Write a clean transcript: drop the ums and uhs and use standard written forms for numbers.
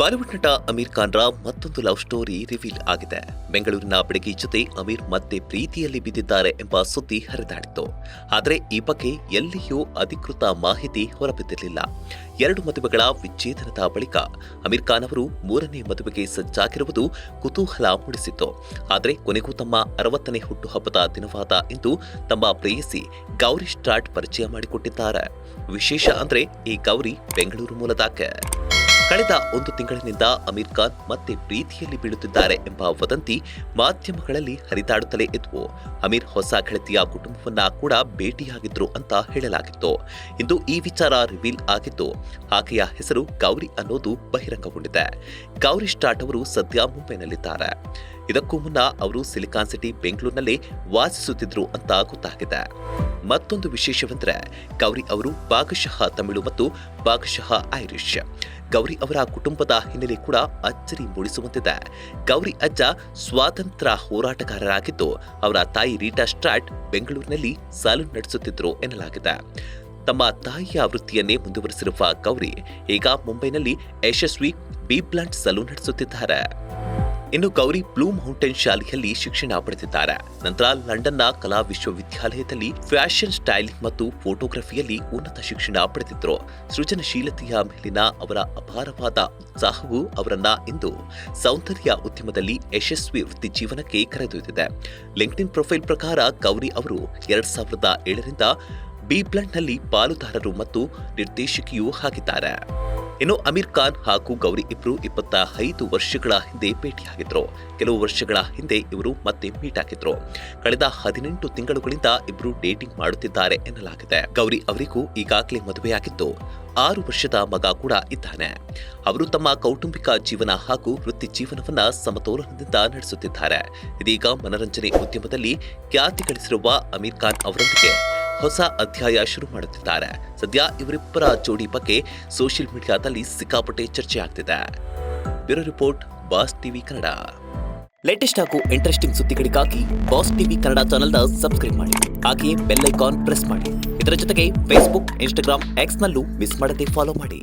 Bollywood ನಟ ಅಮೀರ್ ಖಾನ್ರ ಮತ್ತೊಂದು love story reveal ಆಗಿದೆ. ಬೆಂಗಳೂರಿನ ಬೆಡಗಿ ಜೊತೆ ಅಮೀರ್ ಮತ್ತೆ ಪ್ರೀತಿಯಲ್ಲಿ ಬಿದ್ದಿದ್ದಾರೆ ಎಂಬ ಸುದ್ದಿ ಹರಿದಾಡಿತ್ತು. ಆದರೆ ಈ ಬಗ್ಗೆ ಎಲ್ಲಿಯೂ ಅಧಿಕೃತ ಮಾಹಿತಿ ಹೊರಬಿದ್ದಿರಲಿಲ್ಲ. 2 ಮದುವೆಗಳ ವಿಚ್ಛೇದನದ ಬಳಿಕ ಅಮೀರ್ ಖಾನ್ ಅವರು 3ನೇ ಮದುವೆಗೆ ಸಜ್ಜಾಗಿರುವುದು ಕುತೂಹಲ ಮೂಡಿಸಿತ್ತು. ಆದರೆ ಕೊನೆಗೂ ತಮ್ಮ 60ನೇ ಹುಟ್ಟುಹಬ್ಬದ ದಿನವಾದ ಇಂದು ತಮ್ಮ ಪ್ರೇಯಸಿ ಗೌರಿ ಸ್ಟಾರ್ಟ್ ಪರಿಚಯ ಮಾಡಿಕೊಟ್ಟಿದ್ದಾರೆ. ವಿಶೇಷ ಅಂದ್ರೆ ಈ ಗೌರಿ ಬೆಂಗಳೂರು ಮೂಲದಾಕೆ. ಕಳೆದ 1 ತಿಂಗಳಿನಿಂದ ಅಮೀರ್ ಖಾನ್ ಮತ್ತೆ ಪ್ರೀತಿಯಲ್ಲಿ ಬೀಳುತ್ತಿದ್ದಾರೆ ಎಂಬ ವದಂತಿ ಮಾಧ್ಯಮಗಳಲ್ಲಿ ಹರಿದಾಡುತ್ತಲೇ ಇದ್ವು. ಅಮೀರ್ ಹೊಸ ಗೆಳತಿಯ ಕುಟುಂಬವನ್ನ ಕೂಡ ಭೇಟಿಯಾಗಿದ್ರು ಅಂತ ಹೇಳಲಾಗಿತ್ತು. ಇಂದು ಈ ವಿಚಾರ ರಿವೀಲ್ ಆಗಿದ್ದು, ಆಕೆಯ ಹೆಸರು ಗೌರಿ ಅನ್ನೋದು ಬಹಿರಂಗಗೊಂಡಿದೆ. ಗೌರಿ ಸ್ಟಾರ್ಟ್ ಅವರು ಸದ್ಯ ಮುಂಬೈನಲ್ಲಿದ್ದಾರೆ. ಇದಕ್ಕೂ ಮುನ್ನ ಅವರು ಸಿಲಿಕಾನ್ ಸಿಟಿ ಬೆಂಗಳೂರಿನಲ್ಲೇ ವಾಸಿಸುತ್ತಿದ್ರು ಅಂತ ಗೊತ್ತಾಗಿದೆ. ಮತ್ತೊಂದು ವಿಶೇಷವೆಂದರೆ ಗೌರಿ ಅವರು ಭಾಗಶಃ ತಮಿಳು ಮತ್ತು ಭಾಗಶಃ ಐರಿಷ್. ಗೌರಿ ಅವರ ಕುಟುಂಬದ ಹಿನ್ನೆಲೆ ಕೂಡ ಅಚ್ಚರಿ ಮೂಡಿಸುವಂತಿದೆ. ಗೌರಿ ಅಜ್ಜ ಸ್ವಾತಂತ್ರ್ಯ ಹೋರಾಟಗಾರರಾಗಿದ್ದು, ಅವರ ತಾಯಿ ರೀಟಾ ಸ್ಟ್ರಾಟ್ ಬೆಂಗಳೂರಿನಲ್ಲಿ ಸಲೂನ್ ನಡೆಸುತ್ತಿದ್ರು ಎನ್ನಲಾಗಿದೆ. ತಮ್ಮ ತಾಯಿಯ ವೃತ್ತಿಯನ್ನೇ ಮುಂದುವರೆಸಿರುವ ಗೌರಿ ಈಗ ಮುಂಬೈನಲ್ಲಿ ಯಶಸ್ವಿ ಬಿ ಬ್ಲಾಂಡ್ ಸಲೂನ್ ನಡೆಸುತ್ತಿದ್ದಾರೆ. ಇನ್ನು ಗೌರಿ ಬ್ಲೂ ಮೌಂಟೇನ್ ಶಾಲೆಯಲ್ಲಿ ಶಿಕ್ಷಣ ಪಡೆದಿದ್ದಾರೆ. ನಂತರ ಲಂಡನ್ನ ಕಲಾ ವಿಶ್ವವಿದ್ಯಾಲಯದಲ್ಲಿ ಫ್ಯಾಷನ್ ಸ್ಟೈಲಿಂಗ್ ಮತ್ತು ಫೋಟೋಗ್ರಫಿಯಲ್ಲಿ ಉನ್ನತ ಶಿಕ್ಷಣ ಪಡೆದಿದ್ರು. ಸೃಜನಶೀಲತೆಯ ಮೇಲಿನ ಅವರ ಅಪಾರವಾದ ಉತ್ಸಾಹವು ಅವರನ್ನ ಇಂದು ಸೌಂದರ್ಯ ಉದ್ಯಮದಲ್ಲಿ ಯಶಸ್ವಿ ವೃತ್ತಿ ಜೀವನಕ್ಕೆ ಕರೆದೊಯ್ದಿದೆ. ಲಿಂಕ್ಡ್ಇನ್ ಪ್ರೊಫೈಲ್ ಪ್ರಕಾರ ಗೌರಿ ಅವರು 2007ರಿಂದ ಬಿ ಬ್ಲಾಂಡ್ನಲ್ಲಿ ಪಾಲುದಾರರು ಮತ್ತು ನಿರ್ದೇಶಕಿಯೂ ಆಗಿದ್ದಾರೆ. ಇನ್ನು ಅಮೀರ್ ಖಾನ್ ಹಾಗೂ ಗೌರಿ ಇಬ್ರು 25 ವರ್ಷಗಳ ಹಿಂದೆ ಭೇಟಿಯಾಗಿದ್ರು. ಕೆಲವು ವರ್ಷಗಳ ಹಿಂದೆ ಇವರು ಮತ್ತೆ ಮೀಟ್ ಆಗಿದ್ರು. ಕಳೆದ 18 ತಿಂಗಳುಗಳಿಂದ ಇಬ್ರು ಡೇಟಿಂಗ್ ಮಾಡುತ್ತಿದ್ದಾರೆ ಎನ್ನಲಾಗಿದೆ. ಗೌರಿ ಅವರಿಗೂ ಈಗಾಗಲೇ ಮದುವೆಯಾಗಿದ್ದು 6 ವರ್ಷದ ಮಗ ಕೂಡ ಇದ್ದಾನೆ. ಅವರು ತಮ್ಮ ಕೌಟುಂಬಿಕ ಜೀವನ ಹಾಗೂ ವೃತ್ತಿ ಜೀವನವನ್ನ ಸಮತೋಲನದಿಂದ ನಡೆಸುತ್ತಿದ್ದಾರೆ. ಇದೀಗ ಮನರಂಜನೆ ಉದ್ಯಮದಲ್ಲಿ ಖ್ಯಾತಿ ಗಳಿಸಿರುವ ಅಮೀರ್ ಖಾನ್ ಅವರೊಂದಿಗೆ ಹೊಸ ಅಧ್ಯಾಯ ಶುರು ಮಾಡುತ್ತಿದ್ದಾರೆ. ಸದ್ಯ ಇವರಿಬ್ಬರ ಜೋಡಿ ಬಗ್ಗೆ ಸೋಷಿಯಲ್ ಮೀಡಿಯಾದಲ್ಲಿ ಸಿಕ್ಕಾಪಟ್ಟೆ ಚರ್ಚೆ ಆಗ್ತಿದೆ. Bureau report, boss TV Kannada. Latest ಹಾಗೂ ಇಂಟ್ರೆಸ್ಟಿಂಗ್ ಸುದ್ದಿಗಳಿಗಾಗಿ ಬಾಸ್ ಟಿವಿ ಕನ್ನಡ ಚಾನೆಲ್ನ ಸಬ್ಸ್ಕ್ರೈಬ್ ಮಾಡಿ. ಹಾಗೆಯೇ ಬೆಲ್ ಐಕಾನ್ ಪ್ರೆಸ್ ಮಾಡಿ. ಇದರ ಜೊತೆಗೆ ಫೇಸ್ಬುಕ್, ಇನ್ಸ್ಟಾಗ್ರಾಮ್, ಎಕ್ಸ್ ನಲ್ಲೂ ಮಿಸ್ ಮಾಡದೆ ಫಾಲೋ ಮಾಡಿ.